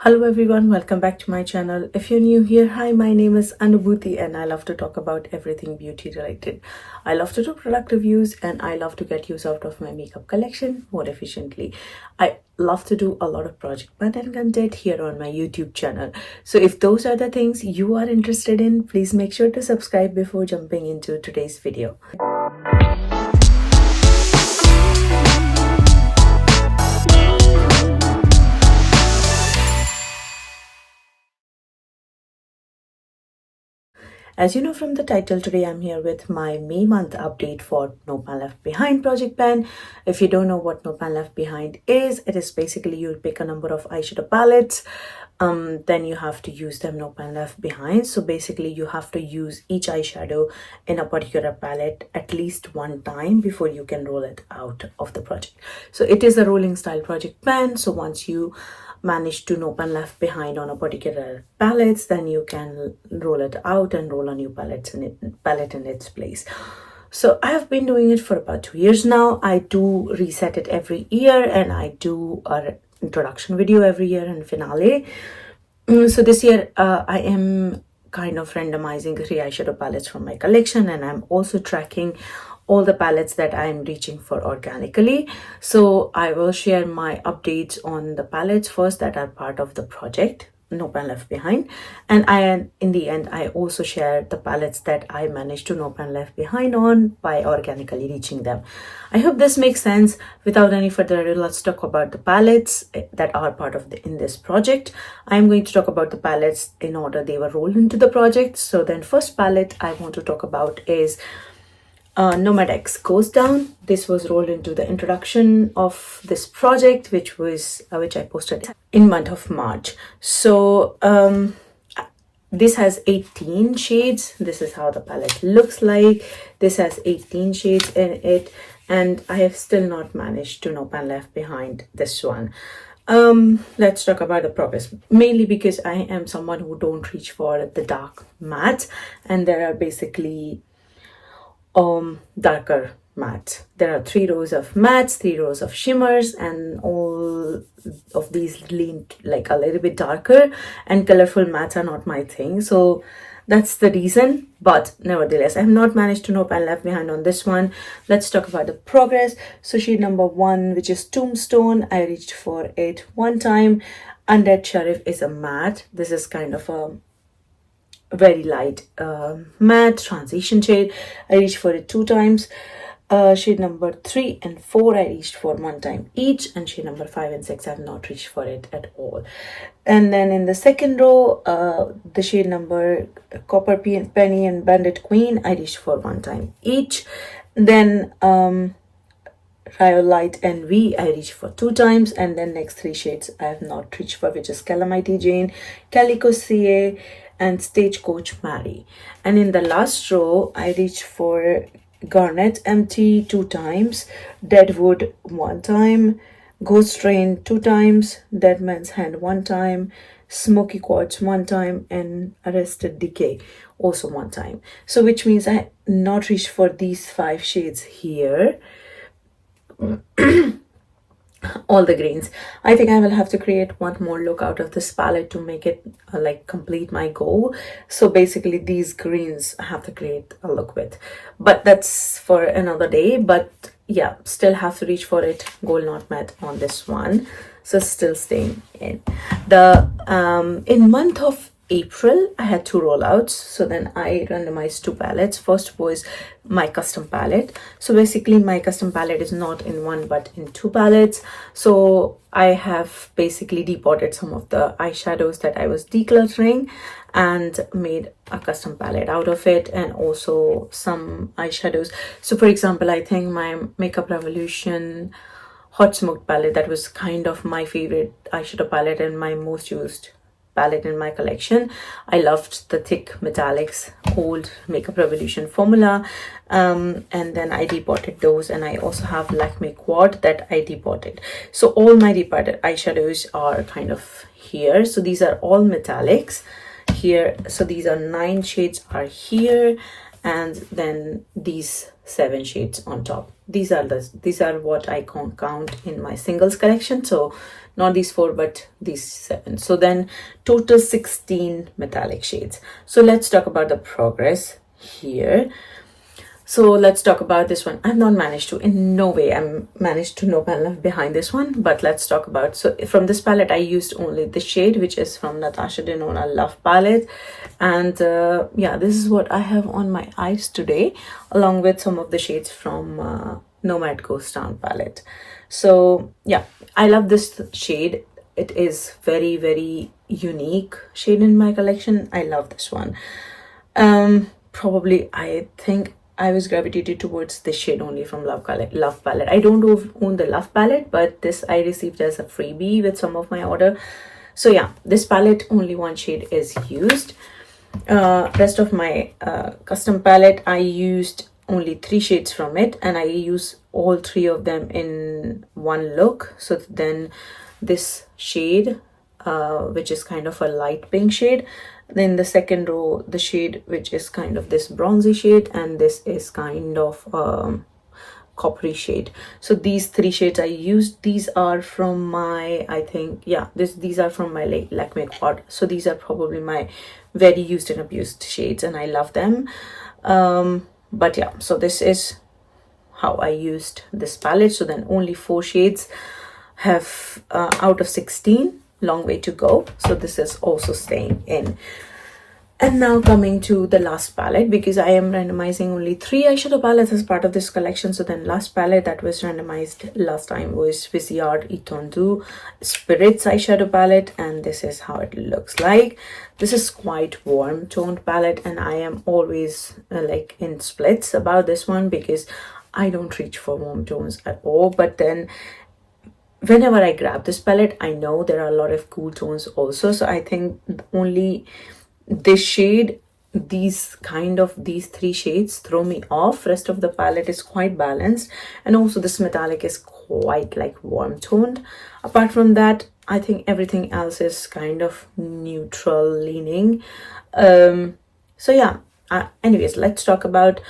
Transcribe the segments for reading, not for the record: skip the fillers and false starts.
Hello everyone, welcome back to my channel. If you're new here, hi, my name is Anubhuti and I love to talk about everything beauty related. I love to do product reviews and I love to get use out of my makeup collection more efficiently. I love to do a lot of project content here on my YouTube channel. So if those are the things you are interested in, please make sure to subscribe before jumping into today's video. As you know from the title, today I'm here with my May month update for No Pan Left Behind project pan. If you don't know what No Pan Left Behind is, it is basically you pick a number of eyeshadow palettes, then you have to use them no pan left behind. So basically you have to use each eyeshadow in a particular palette at least one time before you can roll it out of the project. So it is a rolling style project pan. So once you manage to no pan left behind on a particular palettes, then you can roll it out and roll a new palette in its place. So I have been doing it for about 2 years now. I do reset it every year and I do a introduction video every year and finale. So this year I am kind of randomizing 3 eyeshadow palettes from my collection, and I'm also tracking all the palettes that I'm reaching for organically. So I will share my updates on the palettes first that are part of the project No Pan Left Behind, and in the end I also share the palettes that I managed to no pan left behind on by organically reaching them. I hope this makes sense. Without any further ado, let's talk about the palettes that are part of in this project. I'm going to talk about the palettes in order they were rolled into the project. So then first palette I want to talk about is Nomad X Goes Down. This was rolled into the introduction of this project, which I posted in month of March. So this has 18 shades. This is how the palette looks like. This has 18 shades in it, and I have still not managed to no pan left behind this one. Let's talk about the progress, mainly because I am someone who don't reach for the dark mattes, and there are basically darker mattes. There are 3 rows of mattes, 3 rows of shimmers, and all of these lean like a little bit darker, and colorful mattes are not my thing. So that's the reason, but nevertheless I have not managed to no pan left behind on this one. Let's talk about the progress. So shade number 1, which is Tombstone, I reached for it 1 time. Undead Sheriff is a matte. This is kind of a very light matte transition shade. I reached for it 2 times. Shade number 3 and 4 I reached for 1 time each, and shade number 5 and 6 I have not reached for it at all. And then in the second row, the shade number Copper Penny and Bandit Queen I reached for 1 time each. Then Rhyolite and V I reached for 2 times, and then next 3 shades I have not reached for, which is Calamity Jane, Calico CA, and Stagecoach Mary. And in the last row I reached for Garnet Empty 2 times, Deadwood 1 time, Ghost Rain 2 times, Dead Man's Hand 1 time, Smoky Quartz 1 time, and Arrested Decay also 1 time. So which means I not reached for these 5 shades here. All the greens. I think I will have to create one more look out of this palette to make it like complete my goal. So basically these greens I have to create a look with, but that's for another day. But yeah, still have to reach for it. Goal not met on this one, so still staying in the in month of April I had 2 rollouts. So then I randomized 2 palettes. First was my custom palette. So basically my custom palette is not in 1 but in 2 palettes. So I have basically depotted some of the eyeshadows that I was decluttering and made a custom palette out of it, and also some eyeshadows. So for example, I think my Makeup Revolution Hot Smoked palette, that was kind of my favorite eyeshadow palette and my most used palette in my collection. I loved the thick metallics old Makeup Revolution formula, and then I depotted those, and I also have Lakme Quad that I depotted. So all my depotted eyeshadows are kind of here. So these are all metallics here. So these are 9 shades are here, and then these 7 shades on top these are what I count in my singles collection. So not these 4 but these 7. So then total 16 metallic shades. So let's talk about the progress here. So let's talk about this one. I've not managed to, in no way I'm managed to no pan left behind this one, but let's talk about, so from this palette I used only the shade which is from Natasha Denona Love palette. And yeah, this is what I have on my eyes today, along with some of the shades from Nomad Ghost Town palette. So yeah, I love this shade. It is very, very unique shade in my collection. I love this one. Probably I think I was gravitated towards this shade only from Love palette. I don't own the Love palette, but this I received as a freebie with some of my order. So yeah, this palette only one shade is used. Rest of my custom palette, I used only 3 shades from it, and I use all 3 of them in one look. So then this shade, which is kind of a light pink shade, then the second row, the shade which is kind of this bronzy shade, and this is kind of coppery shade. So these 3 shades I used. These are from my, I think, yeah, these are from my Lakme quad. So these are probably my very used and abused shades, and I love them. But yeah, so this is how I used this palette. So then only 4 shades have out of 16, long way to go. So this is also staying in. And now coming to the last palette, because I am randomizing only 3 eyeshadow palettes as part of this collection. So then last palette that was randomized last time was Viseart Etondu Spirits eyeshadow palette, and this is how it looks like. This is quite warm toned palette, and I am always like in splits about this one because I don't reach for warm tones at all. But then whenever I grab this palette, I know there are a lot of cool tones also. So I think only this shade, these 3 shades throw me off. Rest of the palette is quite balanced, and also this metallic is quite like warm toned. Apart from that, I think everything else is kind of neutral leaning. So yeah, anyways, let's talk about,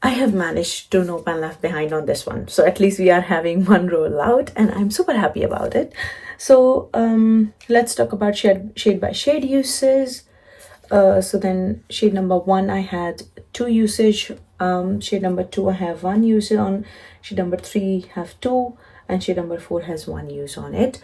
I have managed to no pan left behind on this one. So at least we are having one roll out, and I'm super happy about it. So let's talk about shade by shade uses. So then shade number 1 I had 2 usage, shade number 2 I have 1 use on, shade number 3 have 2, and shade number 4 has 1 use on it.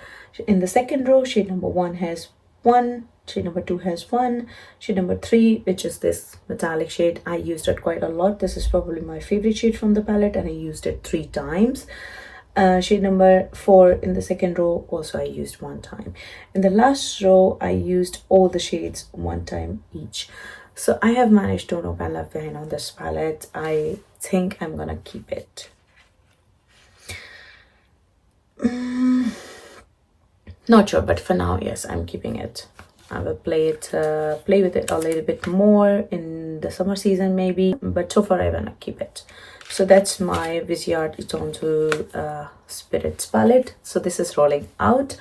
In the second row, shade number 1 has 1, shade number 2 has 1, shade number 3, which is this metallic shade, I used it quite a lot. This is probably my favorite shade from the palette, and I used it 3 times. Shade number 4 in the second row, also I used 1 time. In the last row, I used all the shades 1 time each. So I have managed to no pan left behind on this palette. I think I'm gonna keep it. Not sure, but for now, yes, I'm keeping it. I will play with it a little bit more in the summer season maybe, but so far I wanna keep it. So that's my Viseart Etondu Spirits palette. So this is rolling out.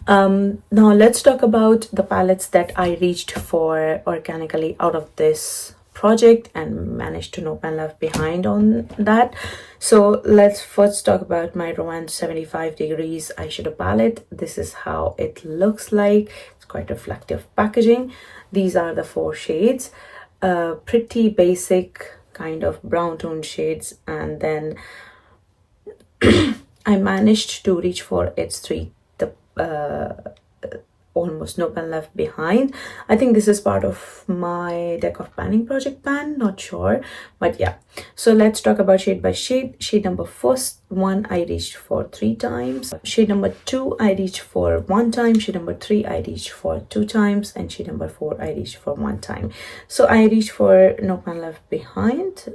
Now let's talk about the palettes that I reached for organically out of this project and managed to no pan left behind on that. So let's first talk about my Romance 75 Degrees eyeshadow palette. This is how it looks like. It's quite reflective packaging. These are the 4 shades. Pretty basic kind of brown tone shades, and then I managed to reach for its 3 almost no pan left behind. I think this is part of my deck of panning project pan, not sure, but yeah. So let's talk about shade by shade. Shade number 1 I reached for 3 times, shade number 2 I reached for 1 time, shade number 3 I reached for 2 times, and shade number 4 I reached for 1 time. So I reached for no pan left behind,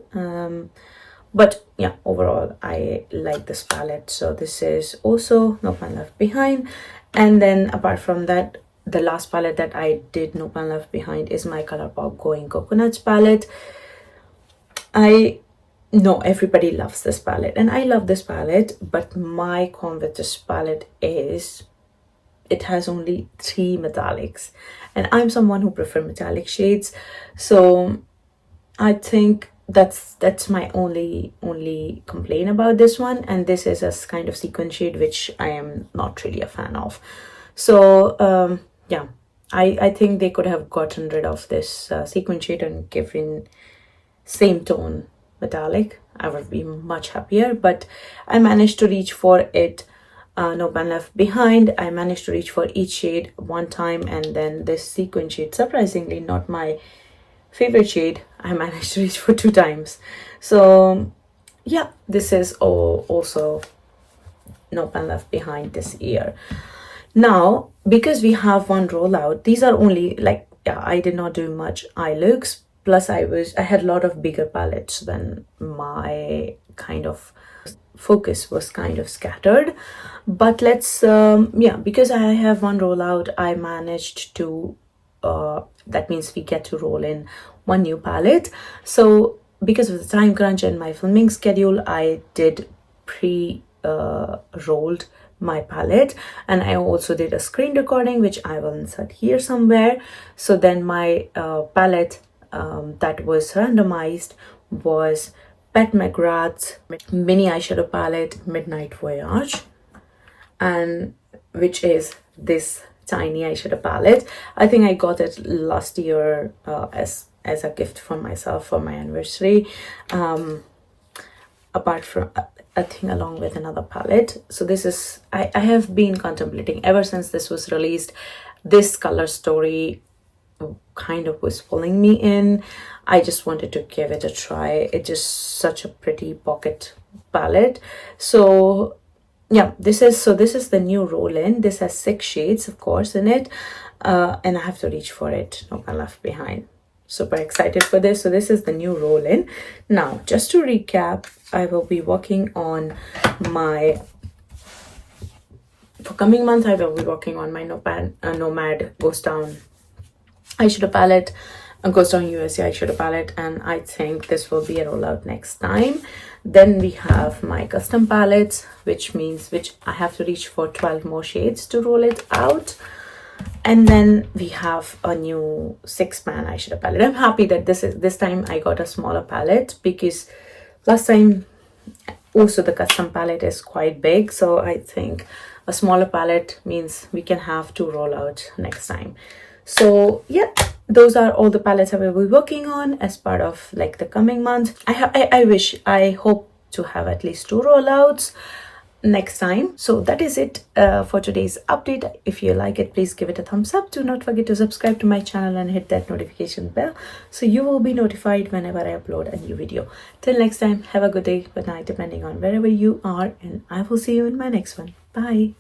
but yeah, overall I like this palette. So this is also no pan left behind. And then apart from that, the last palette that I did no pan left behind is my ColourPop Going Coconuts palette. I know everybody loves this palette, and I love this palette, but my con with this palette is it has only 3 metallics, and I'm someone who prefer metallic shades. So I think that's my only complaint about this one. And this is a kind of sequin shade which I am not really a fan of. So yeah, I think they could have gotten rid of this sequin shade and given same tone metallic. I would be much happier, but I managed to reach for it. No Pan Left Behind, I managed to reach for each shade one time, and then this sequin shade, surprisingly not my favorite shade, I managed to reach for 2 times. So yeah, this is also No Pan Left Behind this year. Now, because we have one rollout, these are only like, yeah, I did not do much eye looks. Plus I had a lot of bigger palettes than my kind of focus was kind of scattered. But let's yeah, because I have one rollout, I managed to that means we get to roll in one new palette. So because of the time crunch and my filming schedule, I did rolled my palette, and I also did a screen recording which I will insert here somewhere. So then my palette that was randomized was Pat McGrath's mini eyeshadow palette Midnight Voyage, and which is this tiny eyeshadow palette. I think I got it last year as a gift for myself for my anniversary, apart from I think along with another palette. So this is I have been contemplating ever since this was released. This color story kind of was pulling me in. I just wanted to give it a try. It's just such a pretty pocket palette. So yeah, this is the new roll-in. This has 6 shades of course in it, and I have to reach for it. No Pan Left Behind. Super excited for this. So this is the new roll-in. Now just to recap, I will be working on my for coming month. I will be working on my Nomad Ghost Town eyeshadow palette, a Ghost Town USA eyeshadow palette, and I think this will be a rollout next time. Then we have my custom palettes, which I have to reach for 12 more shades to roll it out. And then we have a new 6-pan eyeshadow palette. I'm happy that this time I got a smaller palette, because last time also the custom palette is quite big. So I think a smaller palette means we can have 2 rollouts next time. So yeah, those are all the palettes I will be working on as part of like the coming month. I hope to have at least 2 rollouts next time. So that is it for today's update. If you like it, please give it a thumbs up. Do not forget to subscribe to my channel and hit that notification bell so you will be notified whenever I upload a new video. Till next time, have a good day, good night, depending on wherever you are, and I will see you in my next one. Bye.